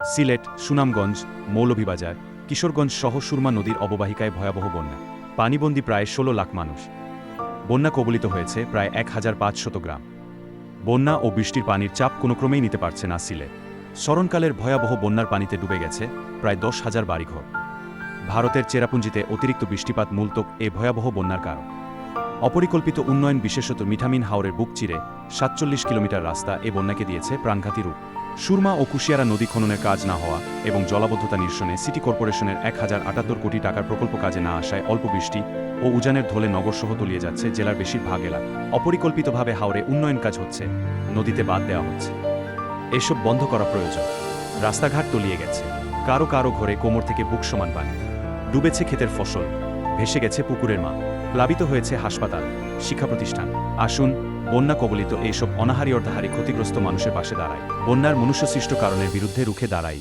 সিলেট, সুনামগঞ্জ, মৌলভীবাজার, কিশোরগঞ্জ সহ সুরমা নদীর অববাহিকায় ভয়াবহ বন্যা। পানিবন্দী প্রায় ১৬ লাখ মানুষ। বন্যা কবলিত হয়েছে প্রায় ১,৫০০ গ্রাম। বন্যা ও বৃষ্টির পানির চাপ কোনো ক্রমেই নিতে পারছে না সিলেট। স্মরণকালের ভয়াবহ বন্যার পানিতে ডুবে গেছে প্রায় ১০,০০০ বাড়িঘর। ভারতের চেরাপুঞ্জিতে অতিরিক্ত বৃষ্টিপাত মূলত এ ভয়াবহ বন্যার কারণ। অপরিকল্পিত উন্নয়ন, বিশেষত মিঠামিন হাওরের বুক চিরে ৪৭ কিলোমিটার রাস্তা এ বন্যাকে দিয়েছে প্রাণঘাতী রূপ। সুরমা ও কুশিয়ারা নদী খননের কাজ না হওয়া এবং জলাবদ্ধতা নিরসনে সিটি কর্পোরেশনের ১,০৭৮ কোটি টাকার প্রকল্প কাজে না আসায় অল্প বৃষ্টি ও উজানের ধলে নগরসহ তলিয়ে যাচ্ছে জেলার বেশিরভাগ এলাকা। অপরিকল্পিতভাবে হাওরে উন্নয়ন কাজ হচ্ছে, নদীতে বাঁধ দেওয়া হচ্ছে। এসব বন্ধ করা প্রয়োজন। রাস্তাঘাট তলিয়ে গেছে, কারো কারো ঘরে কোমর থেকে বুক সমান পানি। ডুবেছে ক্ষেতের ফসল, ভেসে গেছে পুকুরের মা, প্লাবিত হয়েছে হাসপাতাল, শিক্ষা প্রতিষ্ঠান। আসুন বন্যা কবলিত এইসব অনাহারী অর্ধাহারী ক্ষতিগ্রস্ত মানুষের পাশে দাঁড়াই। বন্যার মনুষ্যসৃষ্ট কারণের বিরুদ্ধে রুখে দাঁড়াই।